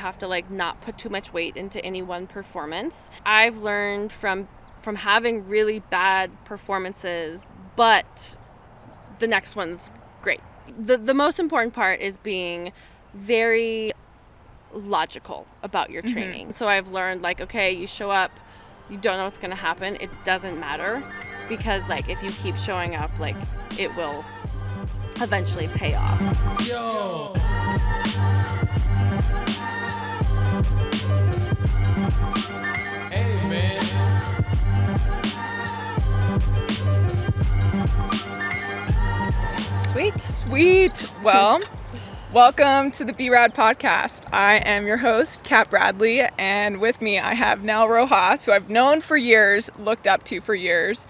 have to like not put too much weight into any one performance. I've learned from having really bad performances, but the next one's great. The most important part is being very logical about your training. So I've learned, like, okay, you show up, you don't know what's going to happen. It doesn't matter, because like if you keep showing up, like it will eventually pay off. Yo. Hey, man. Sweet. Well, welcome to the BeRad podcast. I am your host, Kat Bradley, and with me I have Nell Rojas, who I've known for years, looked up to for years,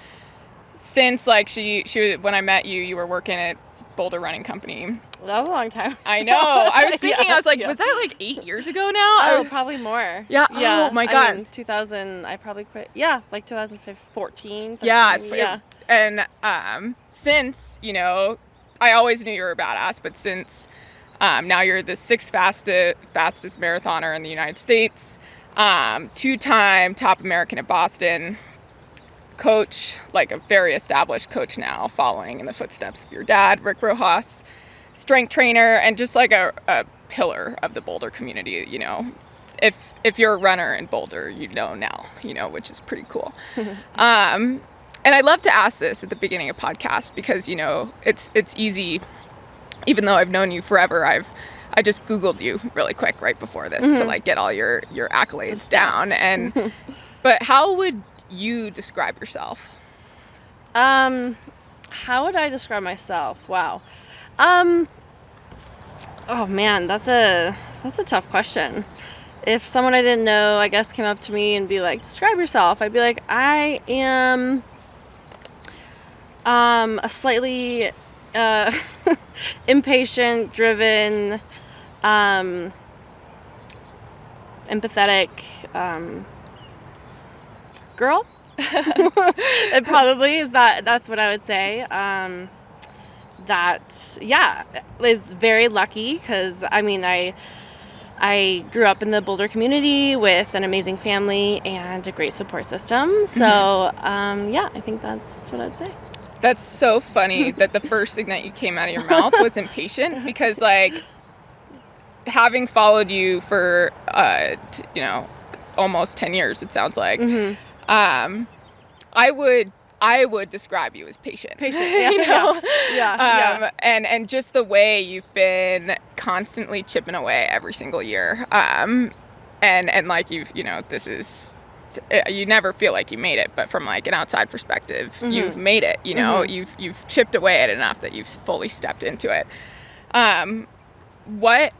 since like she when I met you, you were working at Boulder Running Company. That was a long time. I know. I was thinking, I was like, was that like 8 years ago now? Oh, probably more. Yeah. Oh my God. I mean, 2000, I probably quit. Yeah, like 2014. Yeah. And since, you know, I always knew you were a badass, but since now you're the 6th fastest marathoner in the United States, 2-time top American at Boston, coach, like a very established coach now, following in the footsteps of your dad, Rick Rojas, strength trainer, and just like a pillar of the Boulder community. You know, if you're a runner in Boulder, you know Nell, you know, which is pretty cool. And I love to ask this at the beginning of podcasts because, you know, it's easy. Even though I've known you forever, I just Googled you really quick right before this to like get all your accolades down. And but how would you describe yourself? How would I describe myself? Wow. Oh man, that's a tough question. If someone I didn't know, I guess, came up to me and be like, describe yourself, I'd be like, I am a slightly impatient, driven, empathetic girl. It probably is that's what I would say. That is very lucky, because I mean I grew up in the Boulder community with an amazing family and a great support system. So I think that's what I'd say. That's so funny that the first thing that you came out of your mouth was impatient, because like having followed you for you know, almost 10 years, it sounds like, I would describe you as patient. Yeah, you know? Yeah. And just the way you've been constantly chipping away every single year. And like you know, this is, you never feel like you made it, but from like an outside perspective, you've made it, you know, you've chipped away at enough that you've fully stepped into it. What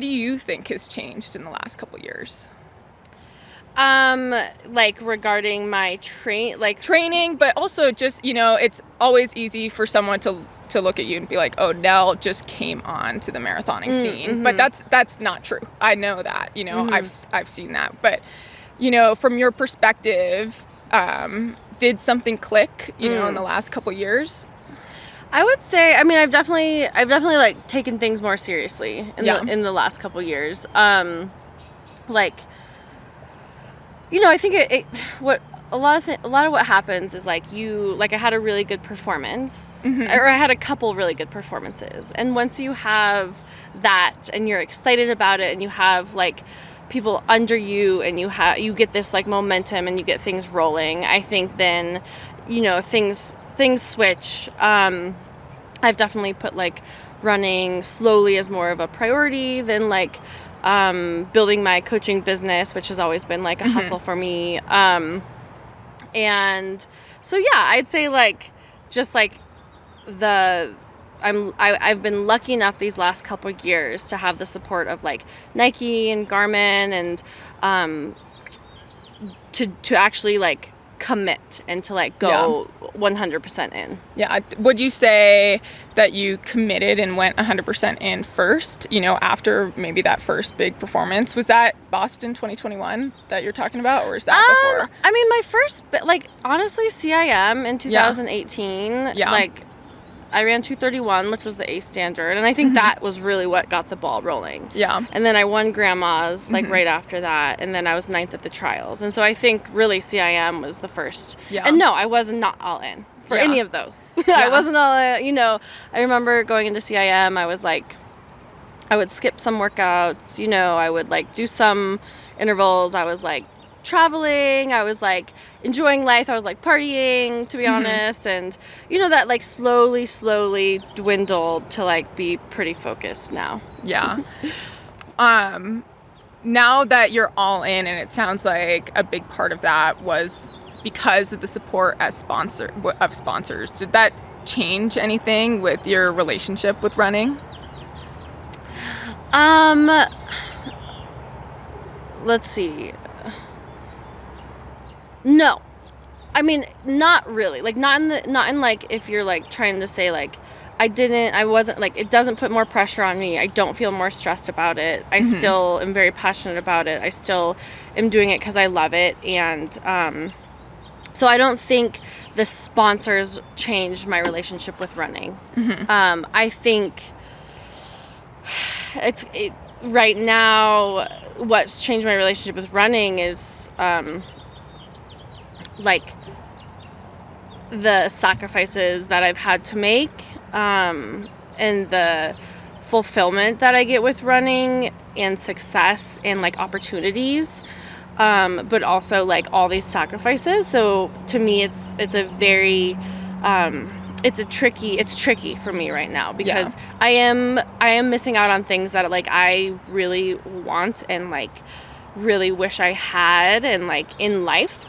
do you think has changed in the last couple years? Like regarding my training, but also just, you know, it's always easy for someone to look at you and be like, oh, Nell just came on to the marathoning scene. But that's not true. I know that, you know, I've seen that. But, you know, from your perspective, did something click, you know, in the last couple years? I would say, I mean, I've definitely like taken things more seriously in the last couple years. Like, you know, I think a lot of what happens is like I had a really good performance, or I had a couple really good performances, and once you have that and you're excited about it and you have like people under you and you get this like momentum and you get things rolling, I think then, you know, things switch. I've definitely put like running slowly as more of a priority than like building my coaching business, which has always been like a hustle for me. And so, yeah, I'd say like, just like I've been lucky enough these last couple of years to have the support of like Nike and Garmin and, to actually like commit and to like go 100% in. Yeah. Would you say that you committed and went 100% in first, you know, after maybe that first big performance? Was that Boston 2021 that you're talking about, or is that before? I mean, my first, like, honestly, CIM in 2018, like, I ran 2:31, which was the A standard, and I think that was really what got the ball rolling. Yeah. And then I won grandma's like right after that, and then I was 9th at the trials. And so I think really CIM was the first. Yeah. And no, I was not all in for any of those. I wasn't all in, you know. I remember going into CIM, I was like, I would skip some workouts, you know, I would like do some intervals. I was like traveling, I was like enjoying life, I was like partying, to be honest, and you know, that like slowly dwindled to like be pretty focused now. Yeah. Now that you're all in, and it sounds like a big part of that was because of the support of sponsors, did that change anything with your relationship with running? Let's see. No. I mean, not really. Like not in like if you're like trying to say like I wasn't like, it doesn't put more pressure on me. I don't feel more stressed about it. I still am very passionate about it. I still am doing it because I love it. And so I don't think the sponsors changed my relationship with running. I think right now what's changed my relationship with running is like the sacrifices that I've had to make, and the fulfillment that I get with running, and success and like opportunities, but also like all these sacrifices. So to me, it's a very it's tricky for me right now, because I am missing out on things that like I really want and like really wish I had and like in life,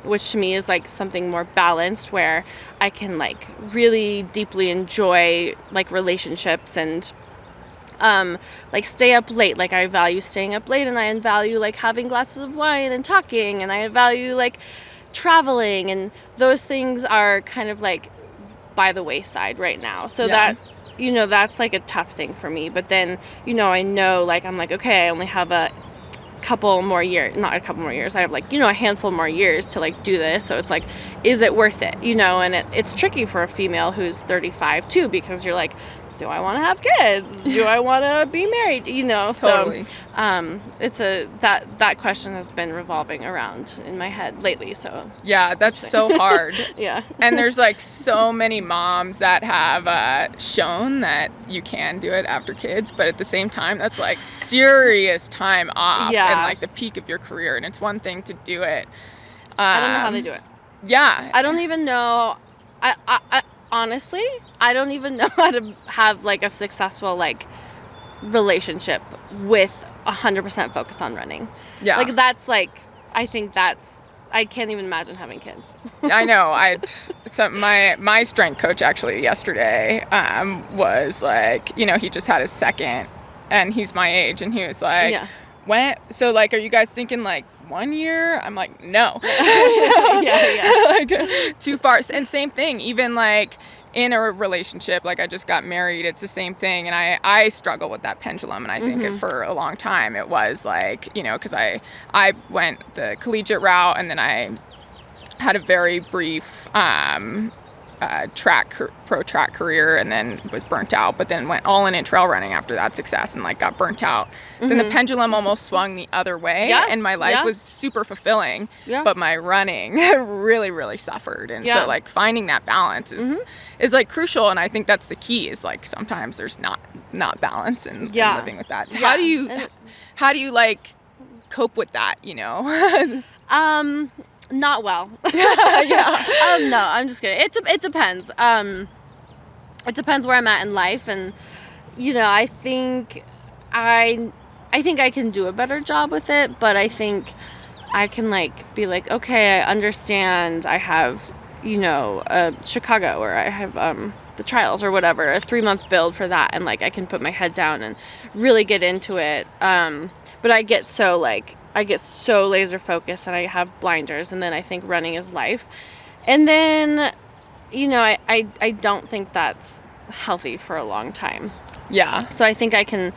which to me is like something more balanced, where I can like really deeply enjoy like relationships and like stay up late. Like I value staying up late, and I value like having glasses of wine and talking, and I value like traveling, and those things are kind of like by the wayside right now. So that, you know, that's like a tough thing for me. But then, you know, I know like I'm like, okay, I only have not a couple more years, I have like, you know, a handful more years to like do this. So it's like, is it worth it, you know? And it's tricky for a female who's 35 too, because you're like, do I want to have kids? Do I want to be married? You know, Totally. So it's that question has been revolving around in my head lately. So yeah, that's so hard. Yeah. And there's like so many moms that have shown that you can do it after kids, but at the same time, that's like serious time off and like the peak of your career. And it's one thing to do it. I don't know how they do it. Yeah. I don't even know. I honestly, I don't even know how to have like a successful like relationship with 100% focus on running. Yeah. Like that's like, I can't even imagine having kids. I know. So my strength coach actually yesterday was like, you know, he just had his second, and he's my age, and he was like, so like, are you guys thinking like 1 year? I'm like, no. Like too far. And same thing, even like in a relationship, like I just got married, it's the same thing. And I struggle with that pendulum. And I think for a long time it was like, you know, because I went the collegiate route, and then I had a very brief pro track career, and then was burnt out, but then went all in trail running after that success, and like got burnt out. Then the pendulum almost swung the other way, and my life was super fulfilling, but my running really, really suffered. And so like finding that balance is like crucial. And I think that's the key, is like sometimes there's not balance in living with that. So how do you like cope with that, you know? Not well. No, I'm just kidding. It depends. It depends where I'm at in life, and you know, I think I can do a better job with it, but I think I can like be like, okay, I understand. I have, you know, Chicago, or I have the trials or whatever, a 3-month build for that, and like I can put my head down and really get into it. But I get so laser focused, and I have blinders, and then I think running is life. And then, you know, I don't think that's healthy for a long time. Yeah. So I think I can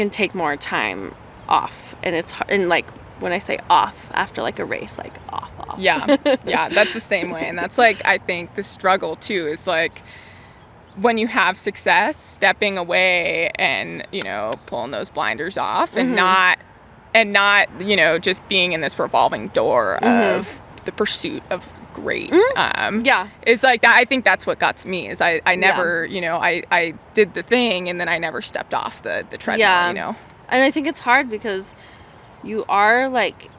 take more time off, and like when I say off, after like a race, like off. off. Yeah. Yeah. That's the same way. And that's like, I think the struggle too is like, when you have success, stepping away and, you know, pulling those blinders off and not, just being in this revolving door of the pursuit of great. Is like that. I think that's what got to me is I never, you know, I did the thing and then I never stepped off the treadmill, you know? And I think it's hard because you are like,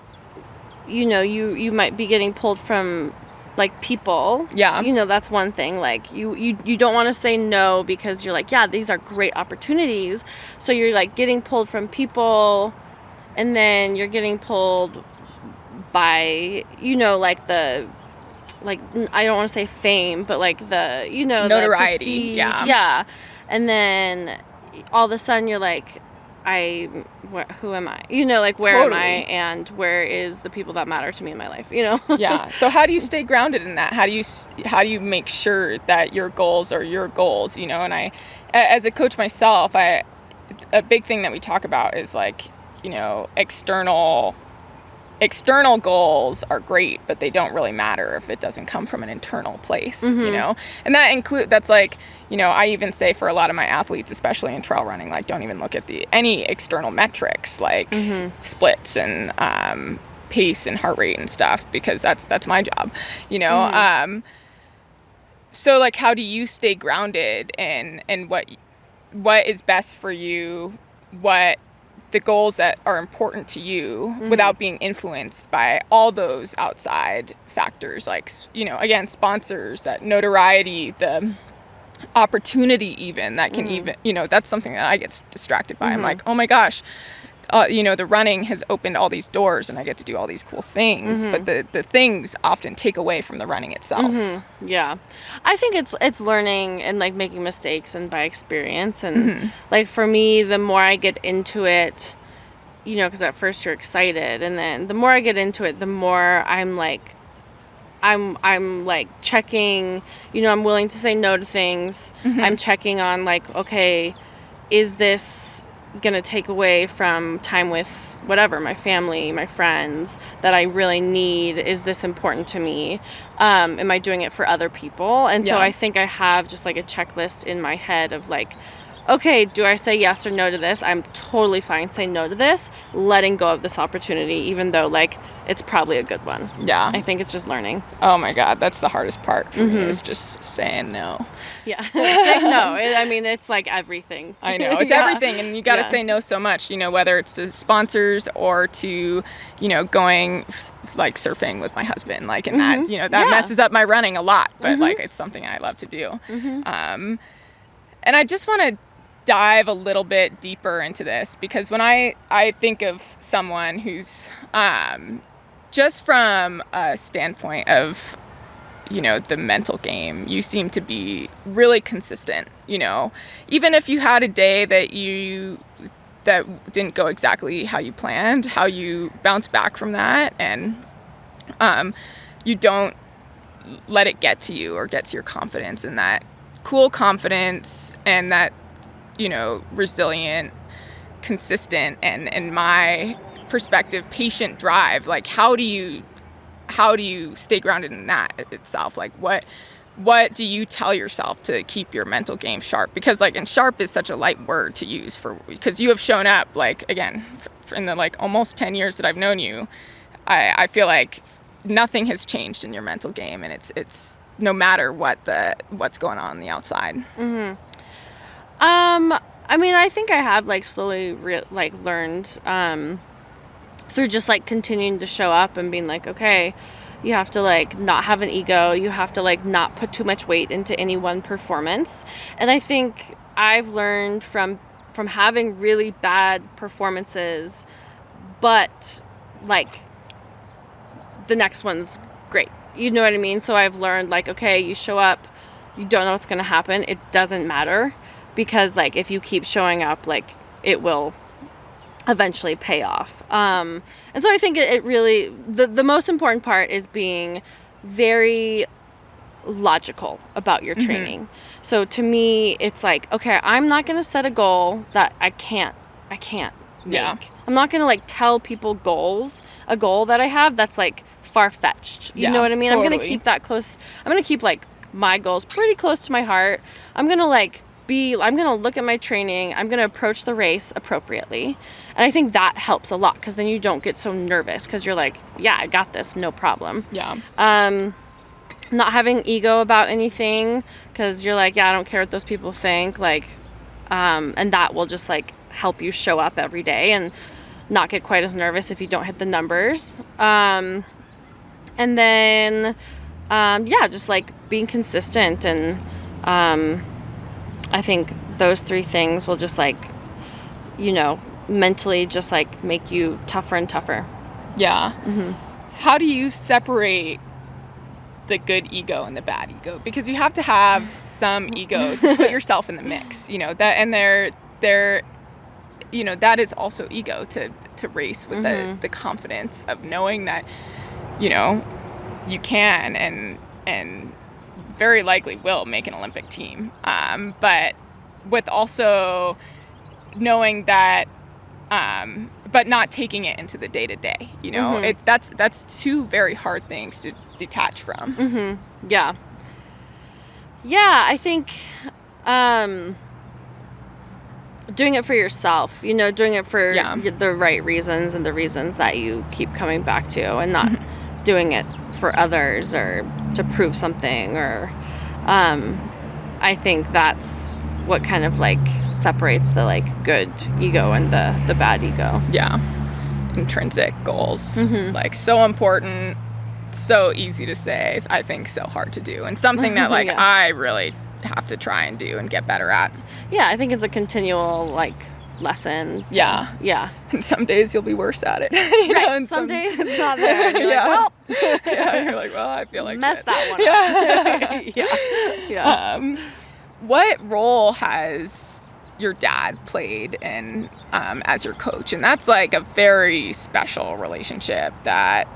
you know, you might be getting pulled from like people. Yeah. You know, that's one thing. Like you don't want to say no because you're like, yeah, these are great opportunities. So you're like getting pulled from people and then you're getting pulled by, you know, like I don't want to say fame, but like the, you know, notoriety. The prestige. Yeah. And then all of a sudden you're like, who am I? You know, like where am I and where is the people that matter to me in my life, you know? Yeah. So how do you stay grounded in that? How do you make sure that your goals are your goals, you know? And I, as a coach myself, a big thing that we talk about is like, you know, external goals are great, but they don't really matter if it doesn't come from an internal place, you know? And that's like, you know, I even say for a lot of my athletes, especially in trail running, like don't even look at any external metrics like splits and pace and heart rate and stuff, because that's my job, you know? So like, how do you stay grounded in what is best for you, what the goals that are important to you without being influenced by all those outside factors, like, you know, again, sponsors, that notoriety, the opportunity even that can even, you know, that's something that I get distracted by. I'm like, oh my gosh, you know, the running has opened all these doors and I get to do all these cool things, but the things often take away from the running itself. Yeah. I think it's learning and like making mistakes and by experience. And like for me, the more I get into it, you know, because at first you're excited, and then the more I get into it, the more I'm like checking, you know, I'm willing to say no to things. I'm checking on like, okay, is this gonna take away from time with whatever, my family, my friends that I really need? Is this important to me? Am I doing it for other people? And so I think I have just like a checklist in my head of like, okay, do I say yes or no to this? I'm totally fine saying no to this, letting go of this opportunity, even though like it's probably a good one. Yeah. I think it's just learning. Oh my God, that's the hardest part for me, is just saying no. Yeah. Saying no. I mean, it's like everything. I know. It's everything. And you got to say no so much, you know, whether it's to sponsors or to, you know, going like surfing with my husband, like, and that, you know, that messes up my running a lot, but like, it's something I love to do. And I just want to dive a little bit deeper into this, because when I think of someone who's just from a standpoint of, you know, the mental game, you seem to be really consistent, you know, even if you had a day that didn't go exactly how you planned, how you bounce back from that, and you don't let it get to you or get to your confidence, and that cool confidence and that, you know, resilient, consistent, and in my perspective, patient drive. Like, how do you stay grounded in that itself? Like, what do you tell yourself to keep your mental game sharp? Because like, and sharp is such a light word to use because you have shown up, like, again, in the like almost 10 years that I've known you, I feel like nothing has changed in your mental game, and it's no matter what's going on the outside. I mean, I think I have like slowly learned through just like continuing to show up and being like, okay, you have to like not have an ego, you have to like not put too much weight into any one performance. And I think I've learned from having really bad performances, but like the next one's great, you know what I mean? So I've learned like, okay, you show up, you don't know what's going to happen, it doesn't matter. Because like if you keep showing up, like it will eventually pay off. And so I think it really, the most important part is being very logical about your training. So to me, it's like, okay, I'm not going to set a goal that I can't make. I'm not going to like tell people a goal that I have that's like far-fetched. You know what I mean? Totally. I'm going to keep that close. I'm going to keep like my goals pretty close to my heart. I'm going to I'm going to look at my training. I'm going to approach the race appropriately. And I think that helps a lot because then you don't get so nervous because you're like, yeah, I got this, no problem. Yeah. Not having ego about anything because you're like, yeah, I don't care what those people think. Like, and that will just like help you show up every day and not get quite as nervous if you don't hit the numbers. And then, just like being consistent and, I think those 3 things will just like, mentally just like make you tougher and tougher. Yeah. Mm-hmm. How do you separate the good ego and the bad ego? Because you have to have some ego to put yourself in the mix, that, and they're that is also ego to race with the confidence of knowing that, you can and very likely will make an Olympic team. But with also knowing that, but not taking it into the day to day, that's 2 very hard things to detach from. Mm-hmm. Yeah. Yeah. I think, doing it for yourself, doing it for the right reasons and the reasons that you keep coming back to and not doing it for others or to prove something or, I think that's what kind of like separates the like good ego and the bad ego. Yeah. Intrinsic goals, like so important, so easy to say, I think so hard to do, and something that like I really have to try and do and get better at. Yeah, I think it's a continual like lesson. Yeah. And some days you'll be worse at it. Right. And some days it's not there. And you're like, well. You're like, well, I feel like messed that one up. What role has your dad played in as your coach? And that's like a very special relationship that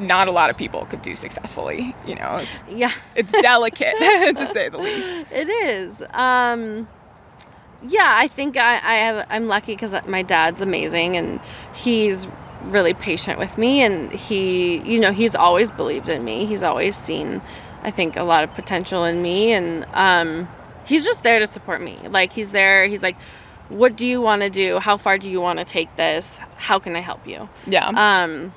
not a lot of people could do successfully, Yeah. It's delicate to say the least. It is. I think I'm lucky because my dad's amazing and he's really patient with me and he's always believed in me. He's always seen, I think, a lot of potential in me and he's just there to support me. Like he's there. He's like, what do you want to do? How far do you want to take this? How can I help you? Yeah.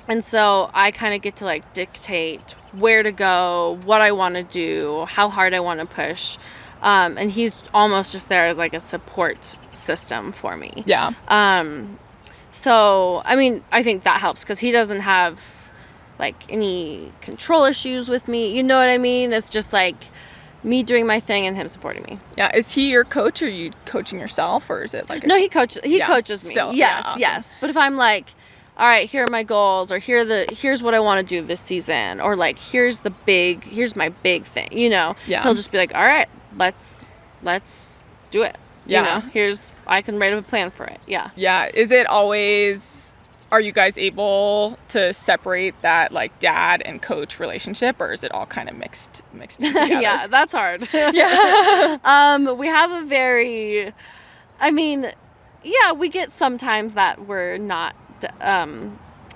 And so I kind of get to like dictate where to go, what I want to do, how hard I want to push. And he's almost just there as like a support system for me. Yeah. So, I mean, I think that helps because he doesn't have like any control issues with me. You know what I mean? It's just like me doing my thing and him supporting me. Yeah. Is he your coach or are you coaching yourself or is it like No, he coaches me. Still. Yes, Awesome. yes. But if I'm like, all right, here are my goals or here's what I want to do this season or like here's my big thing, he'll just be like, all right, let's do it. Yeah. I can write up a plan for it. Yeah. Yeah. Is it always, are you guys able to separate that like dad and coach relationship or is it all kind of mixed together? Yeah, that's hard. Yeah. We have a very, we get sometimes that we're not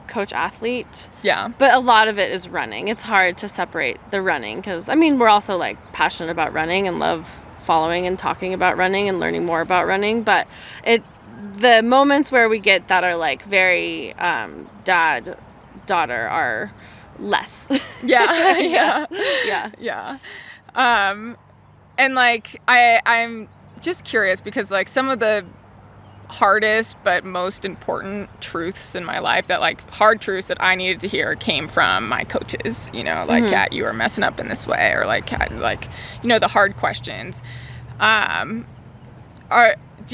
coach athlete. Yeah. But a lot of it is running. It's hard to separate the running because, we're also like passionate about running and love following and talking about running and learning more about running. But the moments where we get that are like very dad, daughter are less. Yeah. Yes. Yeah. And like, I'm just curious because like some of the hardest but most important truths in my life that like hard truths that I needed to hear came from my coaches, like Kat, you are messing up in this way or like Kat, like the hard questions. Do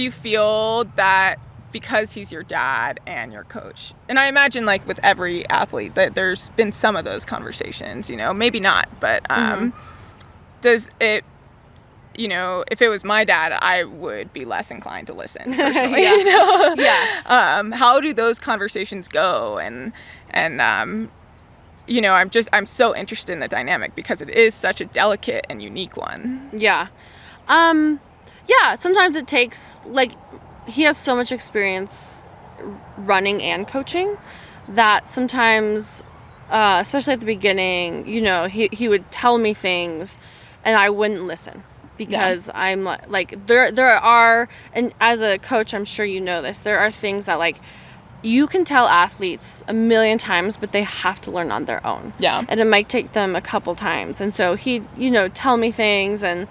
you feel that because he's your dad and your coach, and I imagine like with every athlete that there's been some of those conversations, maybe not, but does it, if it was my dad, I would be less inclined to listen personally. Yeah. How do those conversations go? And I'm so interested in the dynamic because it is such a delicate and unique one. Yeah. Sometimes it takes, like, he has so much experience running and coaching that sometimes, especially at the beginning, you know, he would tell me things and I wouldn't listen because I'm like, there are, and as a coach, I'm sure you know this, there are things that like, you can tell athletes a million times, but they have to learn on their own. Yeah. And it might take them a couple times. And so he'd, you know, tell me things. And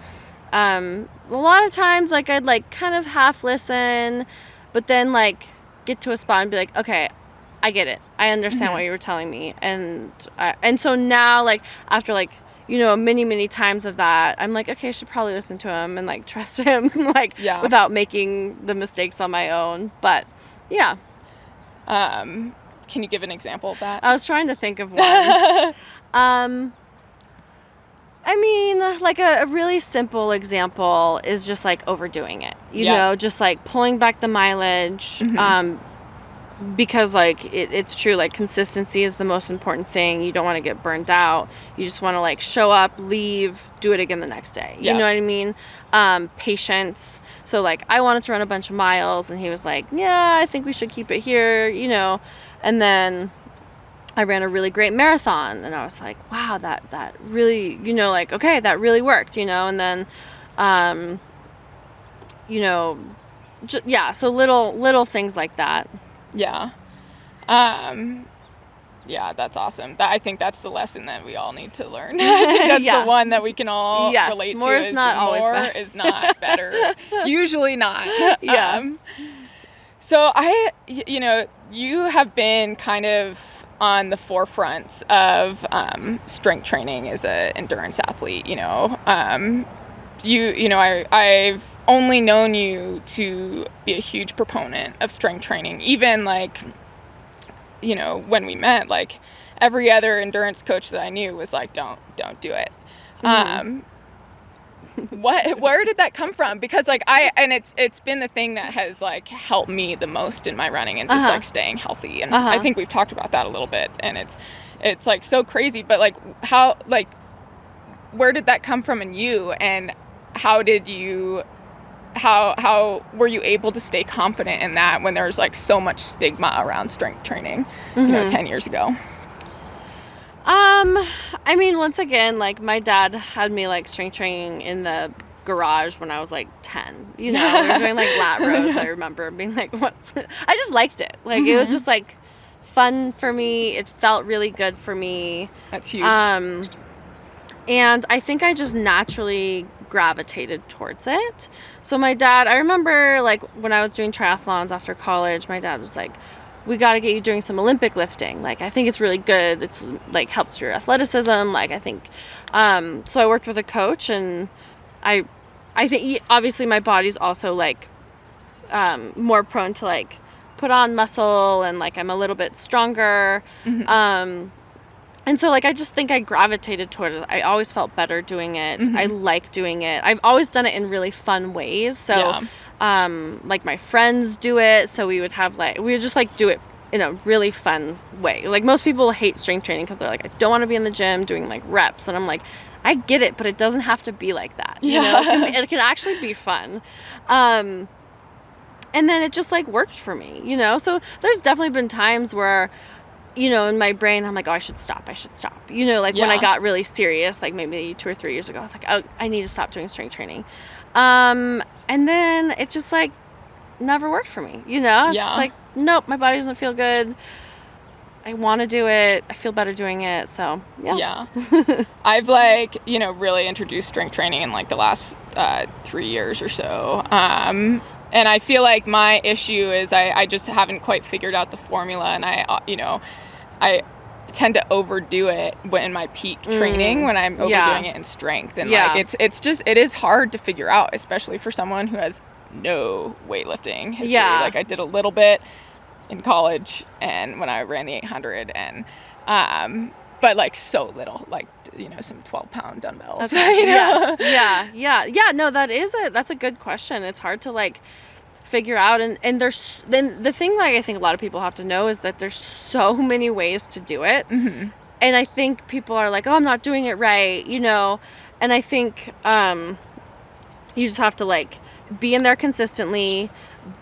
a lot of times, like, I'd, like, kind of half listen, but then, like, get to a spot and be like, okay, I get it. I understand what you were telling me. And so now, like, after, like, you know, many times of that, I'm like, okay, I should probably listen to him and, like, trust him, like, without making the mistakes on my own. But, yeah. Can you give an example of that? I was trying to think of one. I mean, like a really simple example is just like overdoing it, you know, just like pulling back the mileage, because like it's true, like consistency is the most important thing. You don't want to get burned out. You just want to like show up, leave, do it again the next day. You know what I mean? Patience. So like I wanted to run a bunch of miles and he was like, yeah, I think we should keep it here, you know. And then I ran a really great marathon and I was like, wow, that really, you know, like, okay, that really worked, you know. And then, you know, so little things like that. Yeah. Yeah, that's awesome. I think that's the lesson that we all need to learn. I think that's the one that we can all relate to. More is not always better. More is not better. Usually not. Yeah. So you know, you have been kind of on the forefront of strength training as an endurance athlete, you know. You know, I've only known you to be a huge proponent of strength training. Even like, you know, when we met, like every other endurance coach that I knew was like, don't do it. Where did that come from? Because like it's been the thing that has like helped me the most in my running and just like staying healthy. And I think we've talked about that a little bit, and it's like so crazy, but like where did that come from in you, and how were you able to stay confident in that when there was like so much stigma around strength training, you know, 10 years ago? I mean, once again, like my dad had me like strength training in the garage when I was like 10, you know, we were doing like lat rows. I remember being like, I just liked it. Like, it was just like fun for me. It felt really good for me. That's huge. And I think I just naturally gravitated towards it. So my dad, I remember like when I was doing triathlons after college, my dad was like, we got to get you doing some Olympic lifting. Like, I think it's really good. It's like helps your athleticism. Like, I think, so I worked with a coach, and I think obviously my body's also like, more prone to like put on muscle, and like I'm a little bit stronger. And so, like, I just think I gravitated toward it. I always felt better doing it. I like doing it. I've always done it in really fun ways. So, like, my friends do it. So we would just, like, do it in a really fun way. Like, most people hate strength training because they're like, I don't want to be in the gym doing, like, reps. And I'm like, I get it, but it doesn't have to be like that. You know? It can actually be fun. And then it just, like, worked for me, you know? So there's definitely been times where, you know, in my brain, I'm like, oh, I should stop. You know, like when I got really serious, like maybe 2 or 3 years ago, I was like, oh, I need to stop doing strength training. And then it just like never worked for me, you know? I was just like, nope, my body doesn't feel good. I want to do it. I feel better doing it. So, yeah. I've like, you know, really introduced strength training in like the last 3 years or so. And I feel like my issue is I just haven't quite figured out the formula, and I tend to overdo it in my peak training when I'm overdoing it in strength. And like it is hard to figure out, especially for someone who has no weightlifting history. Like I did a little bit in college and when I ran the 800, and but like so little, like, you know, some 12-pound dumbbells. Okay. You know? Yes. No, that's a good question. It's hard to like figure out, and then the thing like I think a lot of people have to know is that there's so many ways to do it. And I think people are like, oh, I'm not doing it right, you know. And I think you just have to like be in there consistently,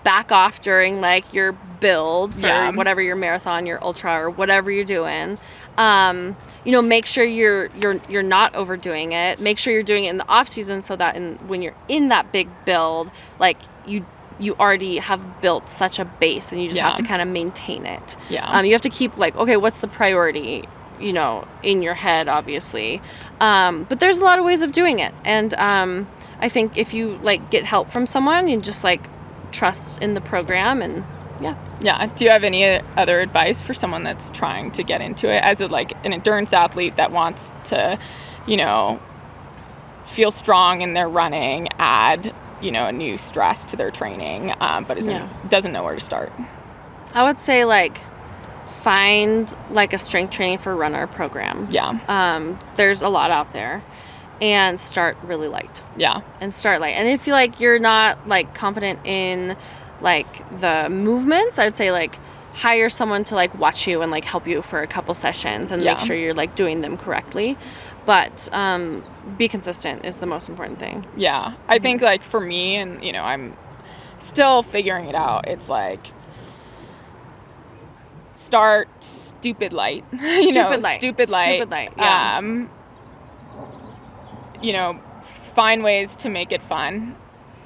back off during like your build for whatever your marathon, your ultra, or whatever you're doing. You know, make sure you're not overdoing it. Make sure you're doing it in the off season so that when you're in that big build, like you already have built such a base and you just have to kind of maintain it. Yeah. You have to keep like, okay, what's the priority, you know, in your head, obviously. But there's a lot of ways of doing it. And I think if you like get help from someone and just like trust in the program and Yeah. Do you have any other advice for someone that's trying to get into it as like an endurance athlete that wants to, you know, feel strong in their running, add, you know, a new stress to their training, but doesn't know where to start? I would say like find like a strength training for runner program. Yeah. There's a lot out there. And start really light. Yeah. And start light. And if you like you're not like confident in like the movements, I would say like hire someone to like watch you and like help you for a couple sessions and make sure you're like doing them correctly. But be consistent is the most important thing. Yeah. I think like for me, and you know, I'm still figuring it out. It's like start stupid light. Stupid light. Yeah. You know, find ways to make it fun.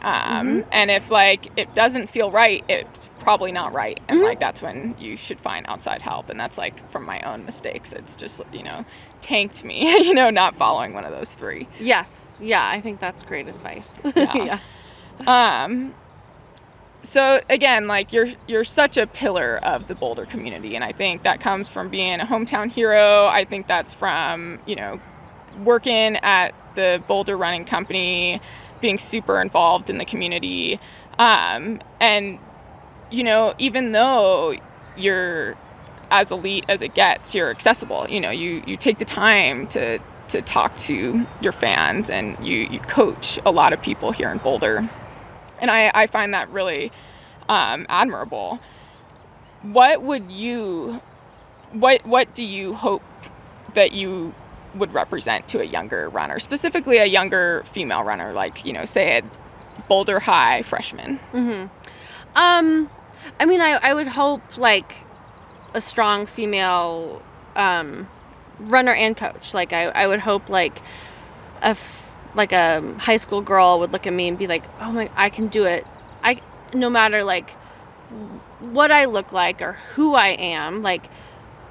And if like it doesn't feel right, it's probably not right. And like that's when you should find outside help. And that's like from my own mistakes. It's just, you know, tanked me, you know, not following one of those 3. Yes. Yeah. I think that's great advice. Yeah. So again, like you're such a pillar of the Boulder community. And I think that comes from being a hometown hero. I think that's from, you know, working at the Boulder Running Company, being super involved in the community. And, you know, even though you're as elite as it gets, you're accessible. You know, you take the time to talk to your fans and you coach a lot of people here in Boulder. And I find that really admirable. What do you hope that you would represent to a younger runner, specifically a younger female runner, like, you know, say a Boulder High freshman? I mean, I would hope like a strong female runner and coach. Like I would hope like if like a high school girl would look at me and be like, oh my, I can do it. No matter like what I look like or who I am, like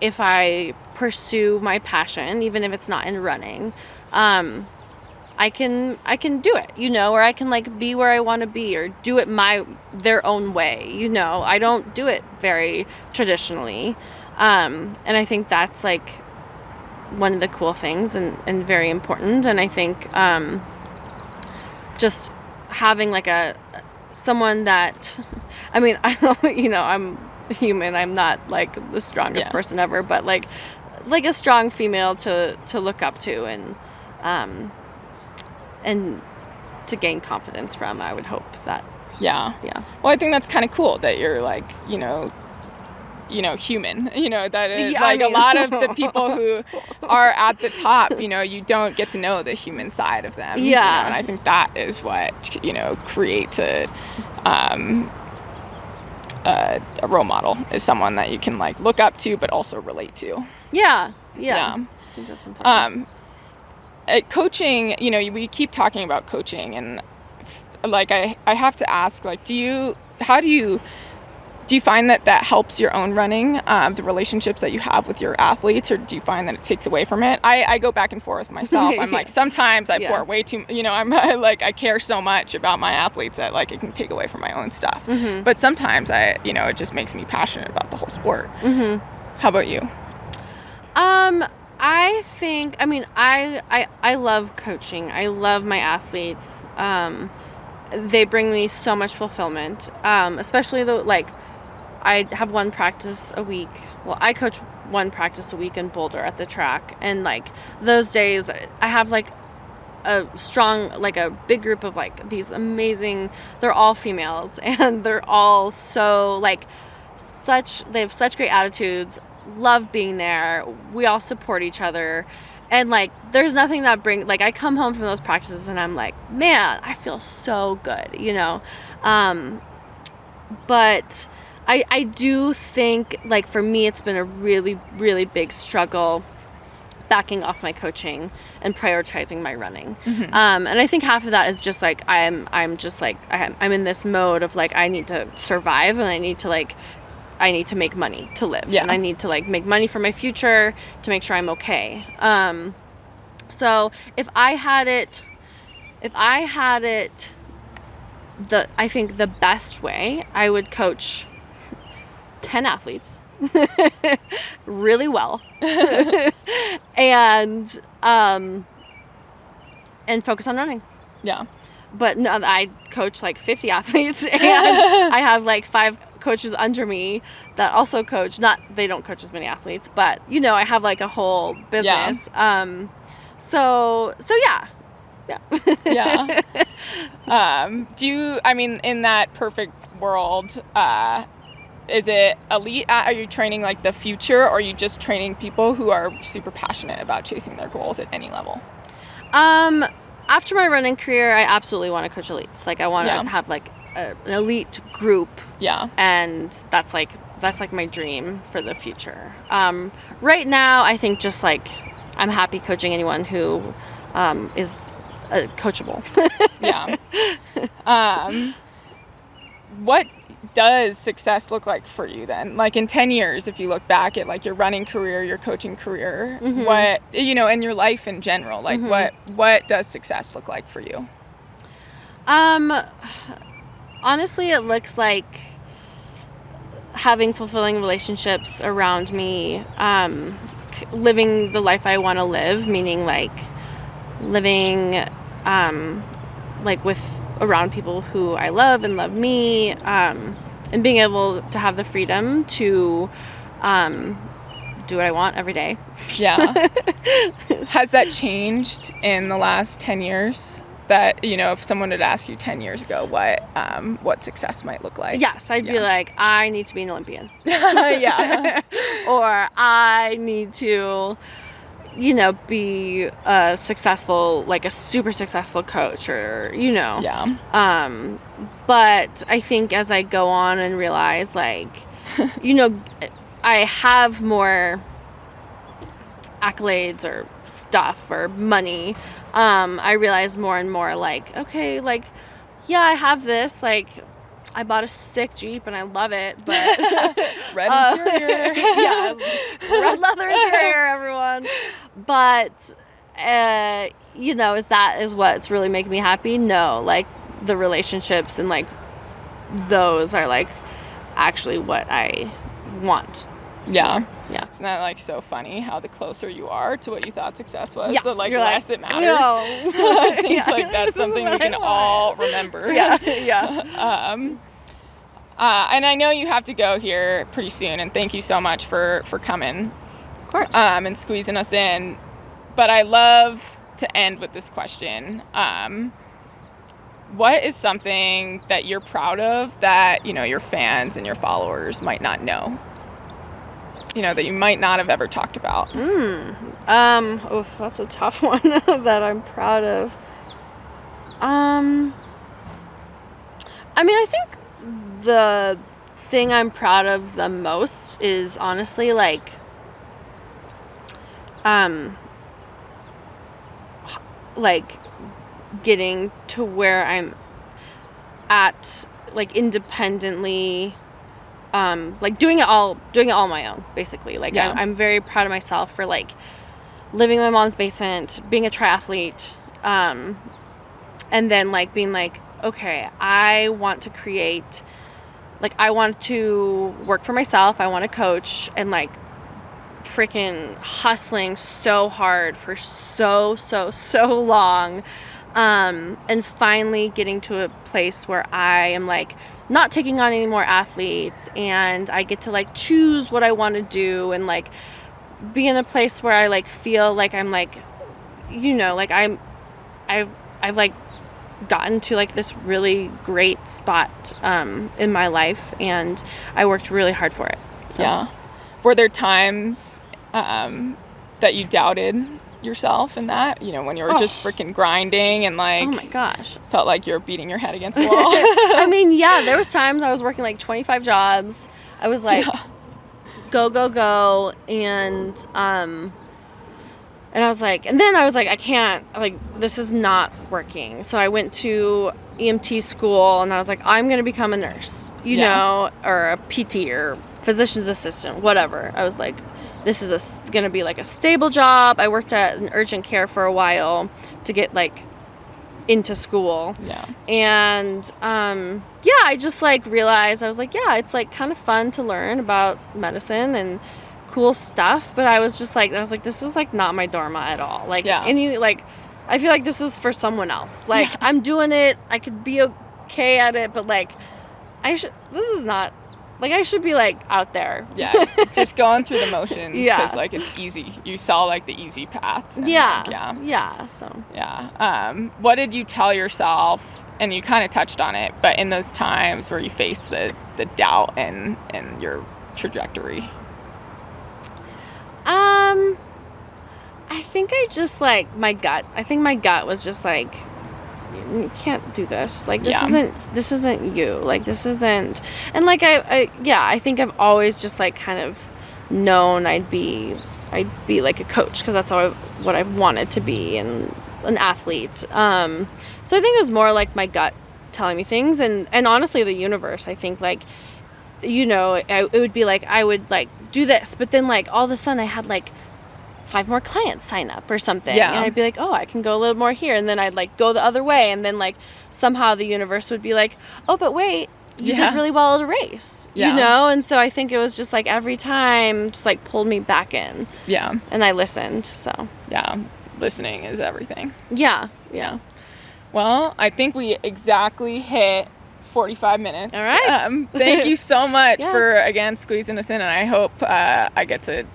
if I pursue my passion, even if it's not in running, I can do it, you know, or I can like be where I want to be or do it their own way, you know. I don't do it very traditionally. And I think that's like one of the cool things and very important. And I think just having like someone that, I mean, I don't, you know, I'm human. I'm not like the strongest person ever, but like a strong female to look up to and to gain confidence from. I would hope that. Yeah. Well, I think that's kind of cool that you're like, you know, human, you know, that is like, I mean, a lot of the people who are at the top, you know, you don't get to know the human side of them. Yeah. You know, and I think that is what, you know, creates a role model, is someone that you can like look up to, but also relate to. Yeah. I think that's important. Coaching, you know, we keep talking about coaching, and like I have to ask, like, do you find that helps your own running, the relationships that you have with your athletes, or do you find that it takes away from it? I go back and forth myself. I'm like, sometimes I pour way too, you know, I'm like, I care so much about my athletes that like it can take away from my own stuff. Mm-hmm. But sometimes it just makes me passionate about the whole sport. Mm-hmm. How about you? I think, I mean, I love coaching. I love my athletes. They bring me so much fulfillment, especially though, like, I have one practice a week. Well, I coach one practice a week in Boulder at the track. And, like, those days I have, like, a strong, like, a big group of, like, these amazing, they're all females. And they're all so, like, they have such great attitudes, love being there. We all support each other. And, like, there's nothing that like, I come home from those practices and I'm like, man, I feel so good, you know? but I do think, like, for me, it's been a really, really big struggle backing off my coaching and prioritizing my running. Mm-hmm. And I think half of that is just like, I'm in this mode of like, I need to survive and I need to make money to live. Yeah. And I need to like make money for my future to make sure I'm okay. So if I had it, I think the best way, I would coach 10 athletes really well and focus on running. Yeah. But no, I coach like 50 athletes and I have like 5 coaches under me that also coach. They don't coach as many athletes, but you know, I have like a whole business. Yeah. So yeah. Yeah. In that perfect world, is it elite? Are you training like the future, or are you just training people who are super passionate about chasing their goals at any level? After my running career, I absolutely want to coach elites. Like I want to have like an elite group. Yeah. And that's like my dream for the future. Right now, I think just like I'm happy coaching anyone who is coachable. Yeah. What does success look like for you then? Like in 10 years, if you look back at like your running career, your coaching career, mm-hmm. what, you know, and your life in general, like mm-hmm. what does success look like for you? Honestly, it looks like having fulfilling relationships around me, living the life I want to live, meaning like living like with around people who I love and love me, and being able to have the freedom to do what I want every day. Yeah. Has that changed in the last 10 years? That, you know, if someone had asked you 10 years ago what success might look like? Yes, I'd be like, I need to be an Olympian. Yeah. Or I need to, you know, be a successful, like a super successful coach, or, you know. Yeah. But I think as I go on and realize, like, you know, I have more accolades or stuff or money, I realize more and more, like, okay, like, yeah, I have this, like, I bought a sick Jeep and I love it, but red interior. Yes, red leather interior, everyone. But you know, is what's really making me happy? No, like the relationships and like those are like actually what I want. Yeah. Yeah. Isn't that like so funny how the closer you are to what you thought success was, yeah. the like You're less like, it matters? No. I think like that's something we can all remember. Yeah. Yeah. And I know you have to go here pretty soon, and thank you so much for coming. Of course. And squeezing us in. But I love to end with this question. What is something that you're proud of that, you know, your fans and your followers might not know? You know, that you might not have ever talked about? That's a tough one that I'm proud of. I mean, I think the thing I'm proud of the most is honestly like getting to where I'm at, like independently, like doing it all on my own, basically. Like yeah. I'm very proud of myself for like living in my mom's basement, being a triathlete, and then like being like, okay, I want to create, like I want to work for myself, I want to coach, and like freaking hustling so hard for so long, and finally getting to a place where I am like not taking on any more athletes, and I get to like choose what I want to do, and like be in a place where I like feel like I'm like, you know, like I've like gotten to like this really great spot in my life, and I worked really hard for it. So. Yeah. Were there times that you doubted yourself in that? You know, when you were just freaking grinding and like, oh my gosh, felt like you were beating your head against the wall. I mean, yeah, there was times I was working like 25 jobs. I was like, go, and I was like, I can't, like, this is not working. So I went to EMT school, and I was like, I'm going to become a nurse, you know, or a PT or physician's assistant, whatever. I was like, this is going to be like a stable job. I worked at an urgent care for a while to get like into school. Yeah. And I just like realized, I was like, yeah, it's like kind of fun to learn about medicine and cool stuff, but I was like, this is like not my dharma at all. Like I feel like this is for someone else. Like I'm doing it, I could be okay at it, but like this is not, like, I should be like out there. Yeah, just going through the motions. Yeah, because like it's easy. You saw like the easy path. And, what did you tell yourself? And you kind of touched on it, but in those times where you face the doubt and your trajectory. I think I just like my gut. I think my gut was just like, you can't do this. Like this isn't you. Like this isn't. And like I think I've always just like kind of known I'd be like a coach, because that's what I wanted to be, and an athlete. So I think it was more like my gut telling me things, and honestly the universe. I think like, you know, it would be like I would like do this, but then like all of a sudden I had like 5 more clients sign up or something, and I'd be like, oh, I can go a little more here, and then I'd like go the other way, and then like somehow the universe would be like, oh, but wait, you did really well at a race, you know. And so I think it was just like every time just like pulled me back in, and I listened. So listening is everything. Well, I think we exactly hit 45 minutes. All right. Thank you so much for again squeezing us in, and I hope I get to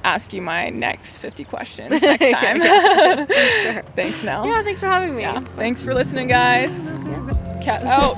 ask you my next 50 questions next time. Sure. Thanks, Nell. Yeah, thanks for having me. Thanks for listening, guys. Cat out.